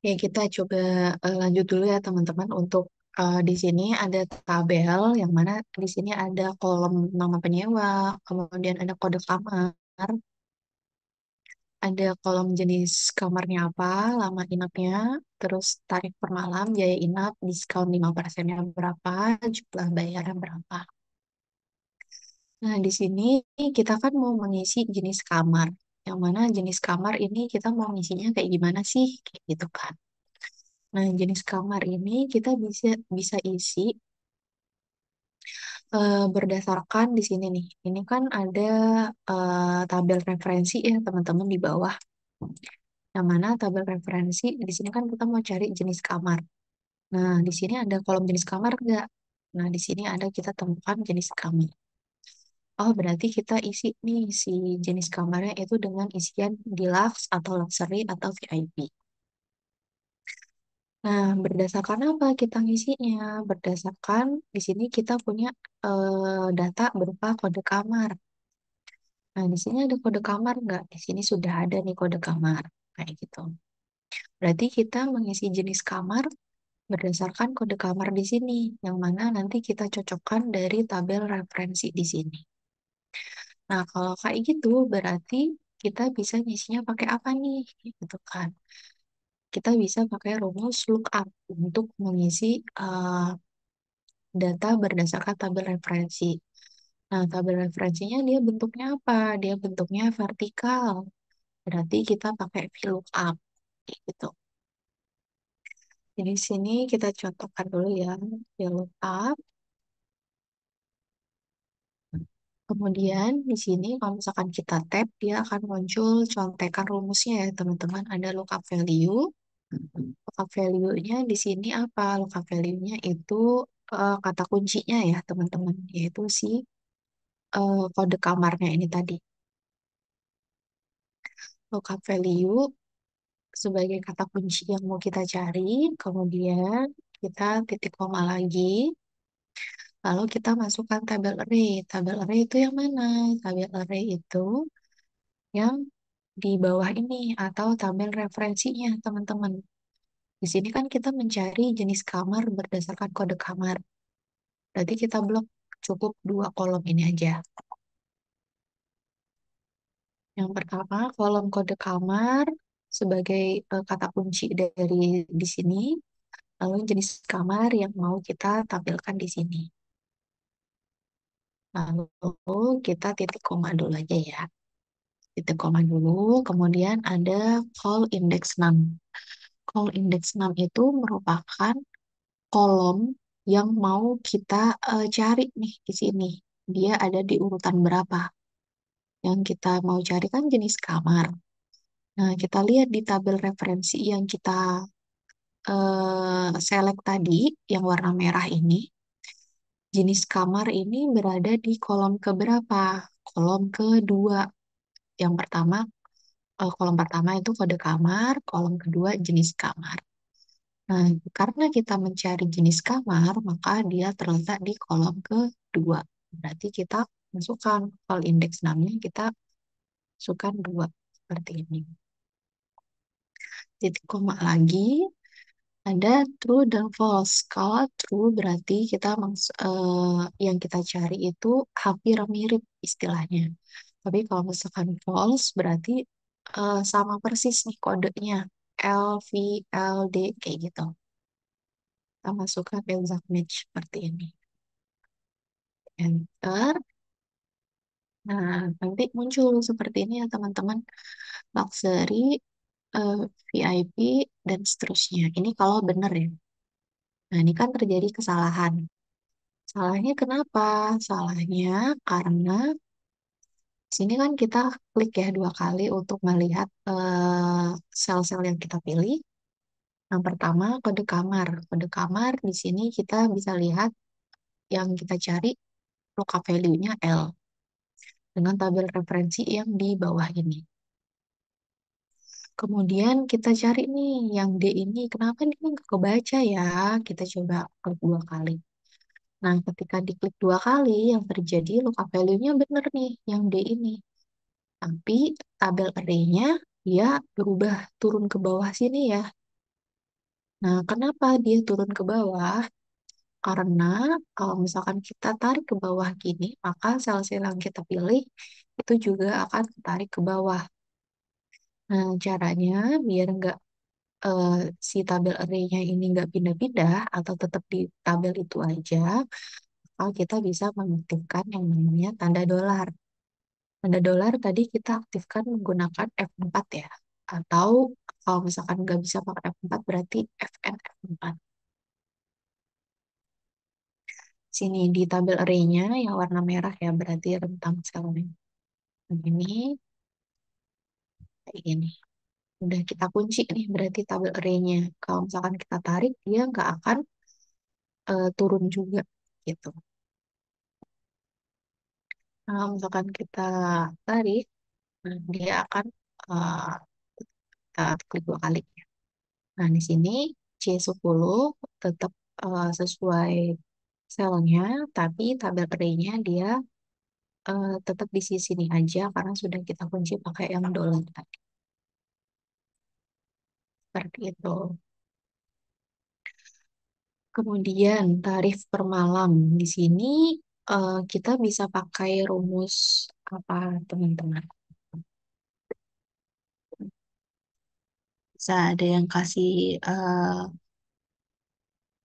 Ya, kita coba lanjut dulu ya teman-teman untuk di sini ada tabel yang mana di sini ada kolom nama penyewa, kemudian ada kode kamar, ada kolom jenis kamarnya apa, lama inapnya, terus tarif per malam, biaya inap, diskon 5%-nya berapa, jumlah bayarnya berapa. Nah, di sini kita kan mau mengisi jenis kamar. Yang mana jenis kamar ini kita mau ngisinya kayak gimana sih? Kayak gitu kan. Nah, jenis kamar ini kita bisa bisa isi berdasarkan di sini nih. Ini kan ada tabel referensi ya teman-teman di bawah. Yang mana tabel referensi di sini kan kita mau cari jenis kamar. Nah, di sini ada kolom jenis kamar enggak? Nah, di sini ada kita temukan jenis kamar. Oh, berarti kita isi nih si jenis kamarnya itu dengan isian deluxe atau luxury atau VIP. Nah, berdasarkan apa kita ngisinya? Berdasarkan di sini kita punya data berupa kode kamar. Nah, di sini ada kode kamar nggak? Di sini sudah ada nih kode kamar. Kayak gitu. Berarti kita mengisi jenis kamar berdasarkan kode kamar di sini, yang mana nanti kita cocokkan dari tabel referensi di sini. Nah, kalau kayak gitu, berarti kita bisa ngisinya pakai apa nih? Gitu kan. Kita bisa pakai rumus lookup untuk mengisi data berdasarkan tabel referensi. Nah, tabel referensinya dia bentuknya apa? Dia bentuknya vertikal. Berarti kita pakai VLOOKUP gitu. Jadi sini kita contohkan dulu ya, VLOOKUP. Kemudian di sini kalau misalkan kita tab, dia akan muncul contekan rumusnya ya teman-teman. Ada lookup value. Lookup value-nya di sini apa? Lookup value-nya itu kata kuncinya ya teman-teman, yaitu si kode kamarnya ini tadi. Lookup value sebagai kata kunci yang mau kita cari, kemudian kita titik koma lagi, lalu kita masukkan tabel array. Tabel array itu yang mana? Tabel array itu yang di bawah ini atau tabel referensinya, teman-teman. Di sini kan kita mencari jenis kamar berdasarkan kode kamar. Berarti kita blok cukup dua kolom ini aja. Yang pertama, kolom kode kamar sebagai kata kunci dari di sini, lalu jenis kamar yang mau kita tampilkan di sini. Lalu kita titik koma dulu aja ya. Titik koma dulu, kemudian ada call index 6. Call index 6 itu merupakan kolom yang mau kita cari nih di sini. Dia ada di urutan berapa? Yang kita mau cari kan jenis kamar. Nah, kita lihat di tabel referensi yang kita select tadi, yang warna merah ini, jenis kamar ini berada di kolom keberapa? Kolom kedua. Yang pertama, kolom pertama itu kode kamar, kolom kedua jenis kamar. Nah, karena kita mencari jenis kamar, maka dia terletak di kolom kedua. Berarti kita masukkan call index namanya, kita masukkan dua seperti ini. Titik koma lagi, ada true dan false. Kalau true berarti kita yang kita cari itu hampir mirip istilahnya. Tapi kalau misalkan false berarti sama persis nih kodenya. L, V, L, D kayak gitu. Kita masukkan exact match seperti ini. Enter. Nah, nanti muncul seperti ini ya teman-teman. Luxury, eh, VIP, dan seterusnya. Ini kalau benar ya. Nah, ini kan terjadi kesalahan. Salahnya kenapa? Salahnya karena di sini kan kita klik ya dua kali untuk melihat sel-sel yang kita pilih. Yang pertama kode kamar. Kode kamar di sini kita bisa lihat yang kita cari lookup value-nya L dengan tabel referensi yang di bawah ini. Kemudian kita cari nih yang D ini. Kenapa dia nggak kebaca ya? Kita coba klik dua kali. Nah, ketika diklik dua kali, yang terjadi lookup value-nya benar nih, yang D ini. Tapi tabel array-nya dia berubah turun ke bawah sini ya. Nah, kenapa dia turun ke bawah? Karena kalau misalkan kita tarik ke bawah gini, maka sel-sel yang kita pilih itu juga akan tarik ke bawah. Nah, caranya biar nggak eh, si tabel array-nya ini nggak pindah-pindah atau tetap di tabel itu aja, maka kita bisa mengaktifkan yang namanya tanda dolar. Tanda dolar tadi kita aktifkan menggunakan F4 ya. Atau kalau misalkan nggak bisa pakai F4 berarti Fn F4. Sini di tabel array-nya yang warna merah ya berarti rentang selnya. Nah, ini kayak gini. Udah kita kunci nih berarti tabel array-nya. Kalau misalkan kita tarik dia nggak akan turun juga gitu. Nah, misalkan kita tarik, nah, dia akan uh, kita klik 2 kali. Nah, di sini C10 tetap sesuai selnya, tapi tabel array-nya dia tetap di sisi sini aja karena sudah kita kunci pakai yang dolar tadi. Seperti itu. Kemudian tarif per malam. Di sini kita bisa pakai rumus apa, teman-teman? Bisa ada yang kasih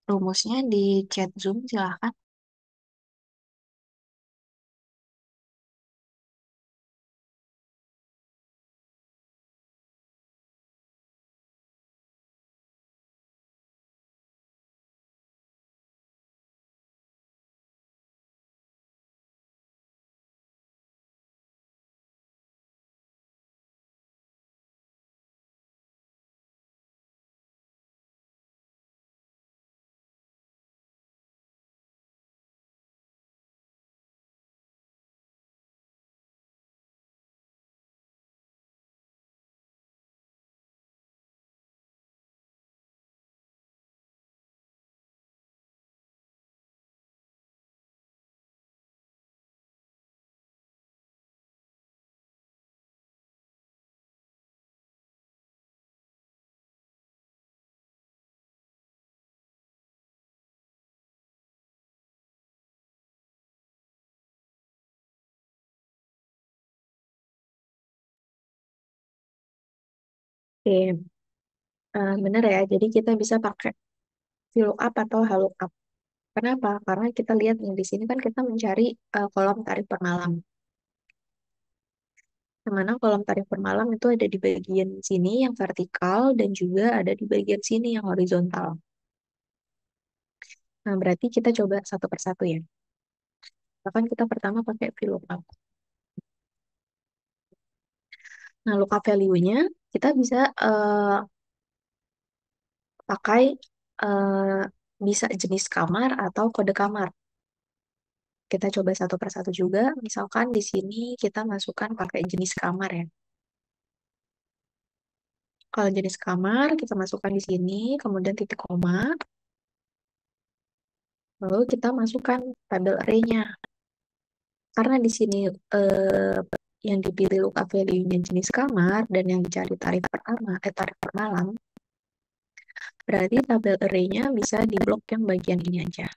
rumusnya di chat Zoom, silahkan. Oke, benar ya. Jadi kita bisa pakai VLOOKUP atau HLOOKUP. Kenapa? Karena kita lihat nih di sini kan kita mencari kolom tarif per malam. Yang mana kolom tarif per malam itu ada di bagian sini yang vertikal dan juga ada di bagian sini yang horizontal. Nah, berarti kita coba satu persatu ya. Bahkan kita pertama pakai VLOOKUP. Nah, lookup value-nya kita bisa pakai eh, bisa jenis kamar atau kode kamar. Kita coba satu persatu juga. Misalkan di sini kita masukkan pakai jenis kamar ya. Kalau jenis kamar kita masukkan di sini, kemudian titik koma, lalu kita masukkan tabel array-nya. Karena di sini eh, yang dipilih lookup value-nya jenis kamar dan yang dicari tarif per malam, berarti tabel array-nya bisa diblok yang bagian ini aja.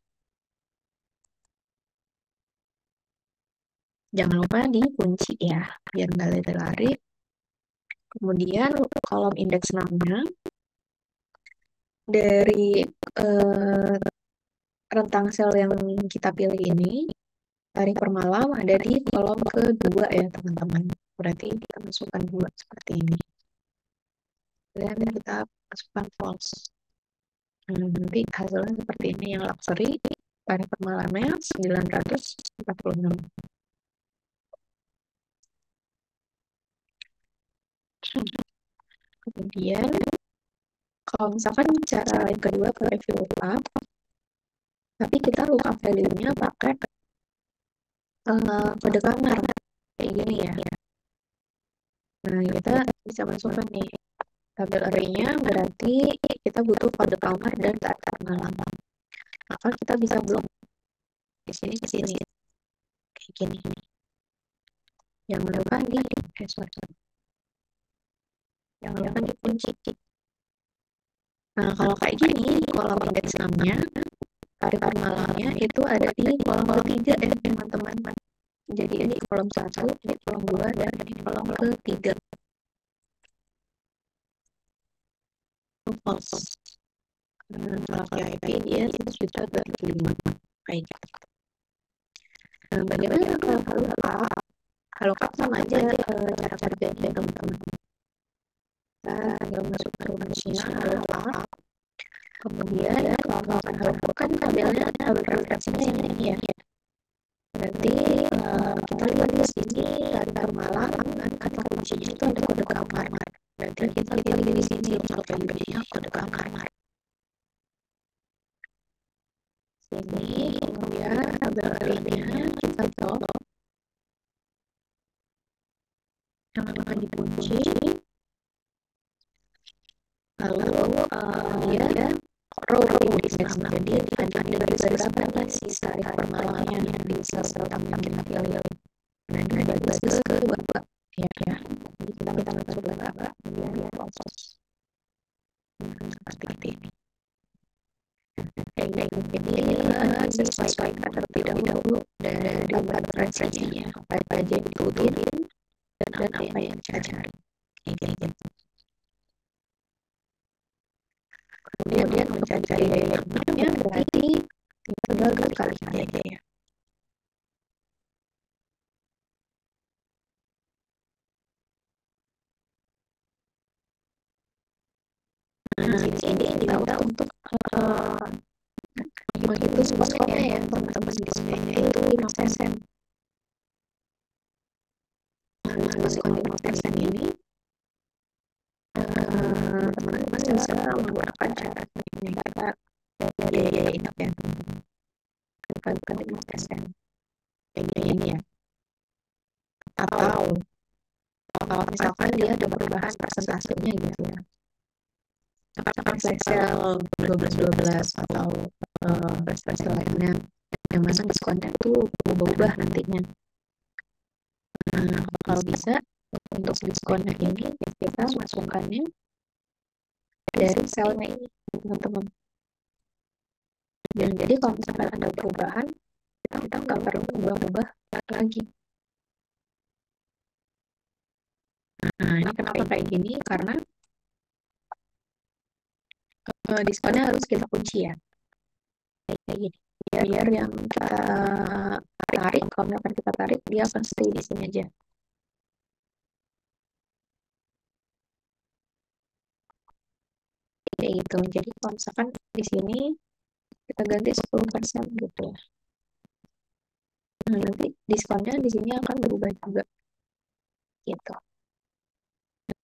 Jangan lupa dikunci ya, biar nggak lari-lari. Kemudian kolom indeks namanya dari eh, rentang sel yang kita pilih ini, tarif per malam ada di kolom kedua ya teman-teman. Berarti kita masukkan 2 seperti ini. Dan kita masukkan false. Nah, nanti hasilnya seperti ini yang luxury. Tarif per malamnya 946. Kemudian kalau misalkan cara yang kedua pakai VLOOKUP, tapi kita lookup value-nya pakai kode kamar kayak gini ya. Nah, kita bisa masukkan nih tabel array-nya berarti kita butuh kode kamar dan tarif malam. Maka kita bisa blok di sini ke sini kayak gini. Jangan lupa di sorry. Jangan lupa dikunci. Nah, kalau kayak gini, kolom indeks 6-nya, tarif per malamnya itu ada di kolom ketiga ya, teman-teman. Jadi ini kolom 1, ini kolom 2, dan ini kolom ketiga. False. Kalau VIP dia 1.025 kayak gitu. Nah, bagaimana kalau kalau kap sama aja cara kerjanya teman-teman. Kita tinggal masuk ke rumusnya halo kap. Kemudian kalau melakukan halo kap kan tabelnya preferensinya ini ya. Berarti kita lihat di sini dari malam kan kata kuncinya itu ada kode kamar. Berarti kita pilih di sini untuk value-nya kode kamar. Sini kemudian tabel lainnya kita copot yang akan dikunci. Lalu dia row indeks 6. Jadi ada baris berapa sih tarif per malamnya di sel pertama kita pilih. Nah, di baris kedua ya. Jadi kita masuk berapa kemudian dia proses seperti ini. Jadi disesuaikan terlebih dahulu dari preferensinya apa aja yang dibutuhin dan apa yang kita cari. Kayak gitu. Kemudian mencari daya berarti tinggal dikalikan aja ya. Nah, di sini kita untuk menghitung diskonnya ya teman-teman, diskonnya itu 5%. Nah, diskon 5% ini teman-teman bisa menggunakan cara ini karena biaya inap ya, bukan 5%. Biaya ini ya. Atau kalau misalkan dia ada perubahan persentasenya gitu ya. Misalkan flash sale 12-12 atau flash sale lainnya yang mana diskonnya tuh berubah nantinya. Nah, kalau bisa untuk diskonnya ini kita masukkannya dari selnya ini teman-teman. Dan jadi kalau misalkan ada perubahan kita nggak perlu ubah-ubah lagi. Nah, ini kenapa kayak gini? Karena diskonnya harus kita kunci ya. Kayak gini. Biar yang kita tarik, kalau misalkan kita tarik, dia akan stay di sini aja. Kayak gitu. Jadi kalau misalkan di sini kita ganti 10% gitu ya. Nah, nanti diskonnya di sini akan berubah juga. Gitu.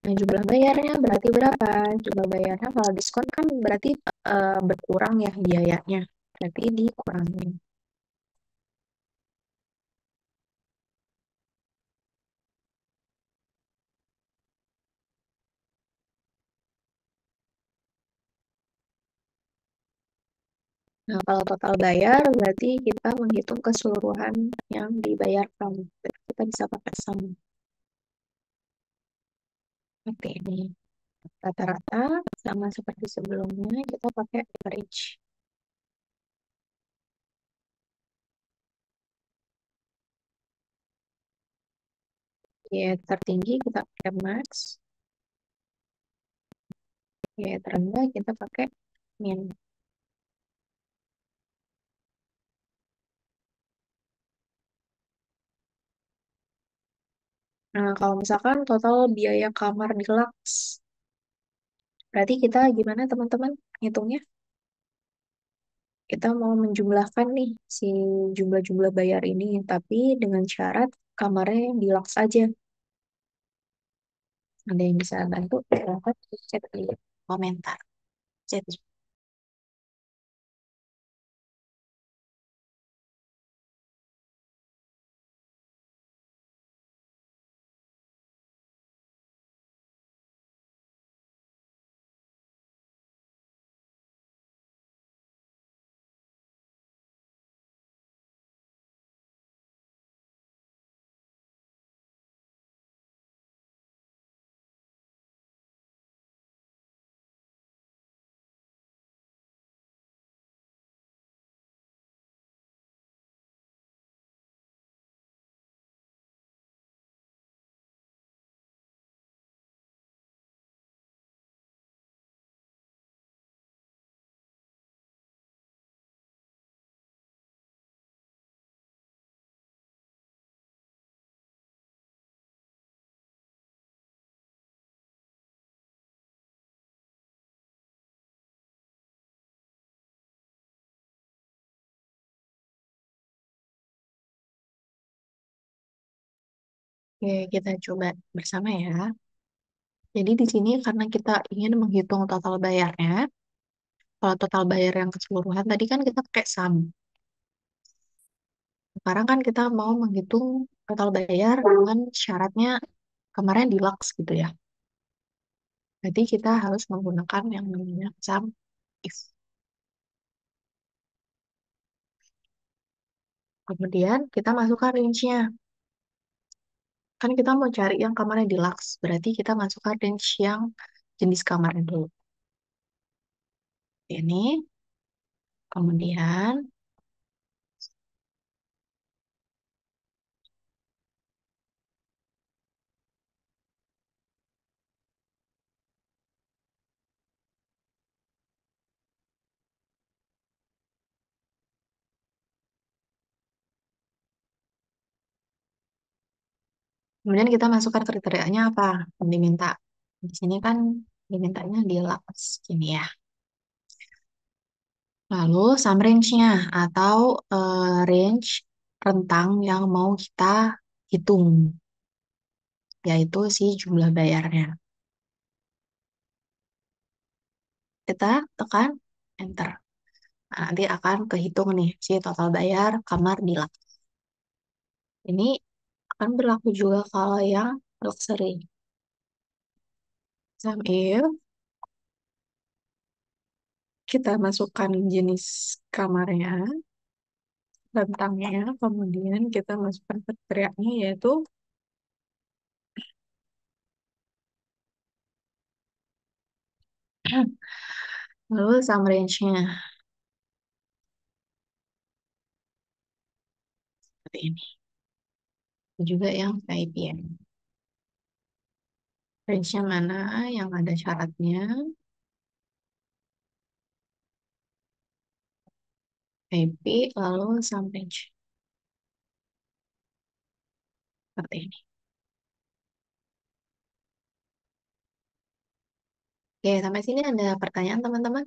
Nah, jumlah bayarnya berarti berapa? Jumlah bayarnya kalau diskon kan berarti berkurang ya biayanya. Berarti dikurangin. Nah, kalau total bayar berarti kita menghitung keseluruhan yang dibayarkan. Berarti kita bisa pakai sum. Oke, ini rata-rata sama seperti sebelumnya kita pakai average. Ya, tertinggi kita pakai max. Ya, terendah kita pakai min. Nah, kalau misalkan total biaya kamar deluxe, berarti kita gimana teman-teman hitungnya? Kita mau menjumlahkan nih si jumlah-jumlah bayar ini, tapi dengan syarat kamarnya yang deluxe aja. Ada yang bisa bantu? Silahkan chat di komentar. Chat Oke, kita coba bersama ya. Jadi di sini karena kita ingin menghitung total bayarnya, kalau total bayar yang keseluruhan tadi kan kita pakai sum. Sekarang kan kita mau menghitung total bayar dengan syaratnya kemarin deluxe gitu ya. Jadi kita harus menggunakan yang namanya sum if. Kemudian kita masukkan range-nya. Kan kita mau cari yang kamarnya deluxe, berarti kita masukkan range yang jenis kamarnya dulu. Ini, kemudian kita masukkan kriterianya apa yang diminta. Di sini kan dimintanya deluxe gini ya. Lalu sum range-nya atau range rentang yang mau kita hitung, yaitu si jumlah bayarnya. Kita tekan enter. Nah, nanti akan kehitung nih si total bayar kamar deluxe. Ini akan berlaku juga kalau yang luxury. Sum if kita masukkan jenis kamarnya, rentangnya, kemudian kita masukkan kriterianya yaitu lalu sum range-nya seperti ini. Juga yang VIPN. Range-nya mana yang ada syaratnya, VIP, lalu sum range. Seperti ini. Oke, sampai sini ada pertanyaan teman-teman?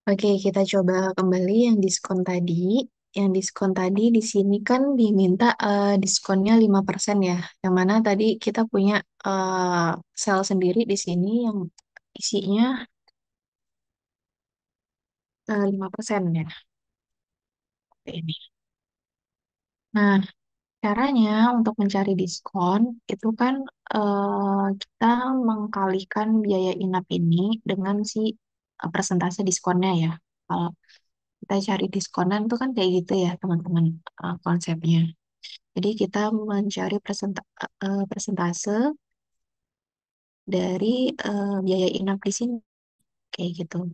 Oke, kita coba kembali yang diskon tadi. Yang diskon tadi di sini kan diminta diskonnya 5% ya. Yang mana tadi kita punya sel sendiri di sini yang isinya 5% ya. Seperti ini. Nah, caranya untuk mencari diskon itu kan kita mengkalikan biaya inap ini dengan si persentase diskonnya ya. Kalau kita cari diskonan tuh kan kayak gitu ya teman-teman, konsepnya. Jadi kita mencari persentase dari biaya inap di sini kayak gitu.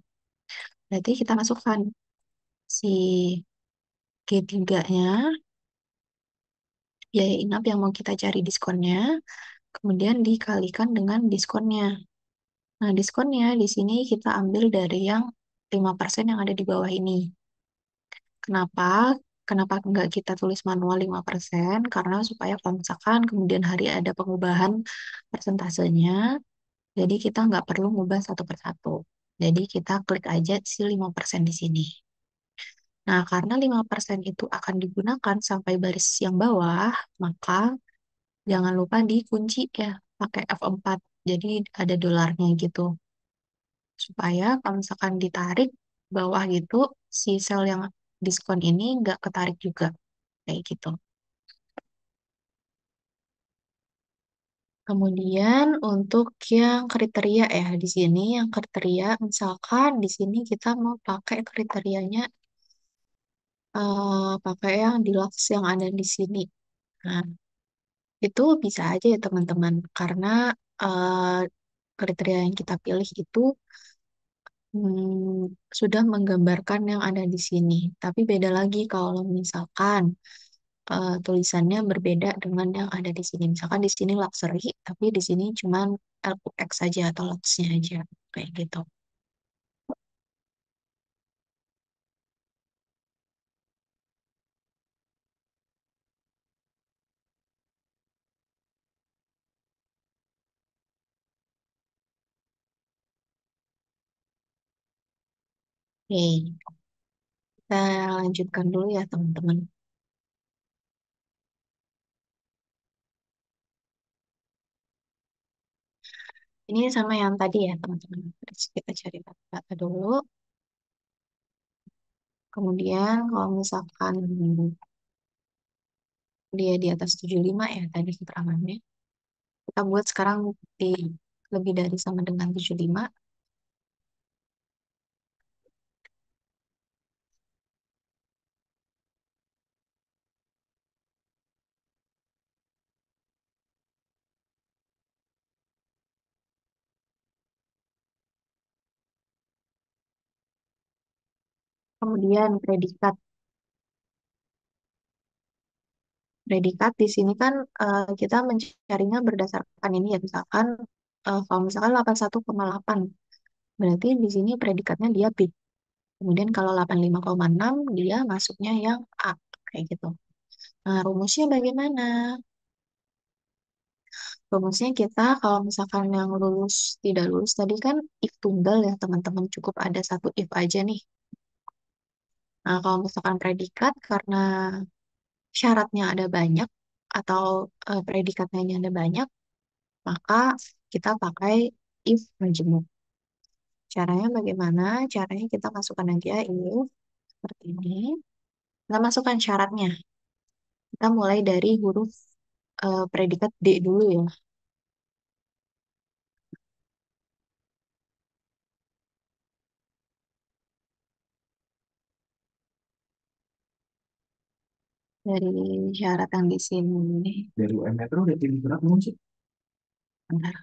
Berarti kita masukkan si G3-nya, biaya inap yang mau kita cari diskonnya, kemudian dikalikan dengan diskonnya. Nah, diskonnya di sini kita ambil dari yang 5% yang ada di bawah ini. Kenapa? Kenapa nggak kita tulis manual 5%? Karena supaya kalau misalkan kemudian hari ada pengubahan persentasenya, jadi kita nggak perlu ngubah satu persatu. Jadi kita klik aja si 5% di sini. Nah, karena 5% itu akan digunakan sampai baris yang bawah, maka jangan lupa dikunci ya pakai F4. Jadi ada dolarnya gitu. Supaya kalau misalkan ditarik bawah gitu, si sel yang diskon ini nggak ketarik juga. Kayak gitu. Kemudian untuk yang kriteria ya di sini yang kriteria misalkan di sini kita mau pakai kriterianya pakai yang deluxe yang ada di sini. Nah, itu bisa aja ya teman-teman karena eh, kriteria yang kita pilih itu sudah menggambarkan yang ada di sini. Tapi beda lagi kalau misalkan tulisannya berbeda dengan yang ada di sini. Misalkan di sini luxury, tapi di sini cuman LUX saja atau luxnya aja. Kayak gitu. Oke, kita lanjutkan dulu ya teman-teman. Ini sama yang tadi ya teman-teman. Terus kita cari data dulu. Kemudian kalau misalkan dia di atas 75 ya tadi keterangannya. Kita buat sekarang di lebih dari sama dengan 75. Kemudian predikat. Predikat di sini kan kita mencarinya berdasarkan ini ya. Misalkan kalau misalkan 81,8 berarti di sini predikatnya dia B. Kemudian kalau 85,6 dia masuknya yang A. Kayak gitu. Nah, rumusnya bagaimana? Rumusnya kita kalau misalkan yang lulus tidak lulus tadi kan if tunggal ya teman-teman cukup ada satu if aja nih. Nah, kalau misalkan predikat karena syaratnya ada banyak atau predikatnya ada banyak, maka kita pakai if majemuk. Caranya bagaimana? Caranya kita masukkan aja if seperti ini. Kita masukkan syaratnya. Kita mulai dari huruf predikat D dulu ya. Dari syarat yang di sini. Dari UN Metro udah pilih berapa sih? Bentar.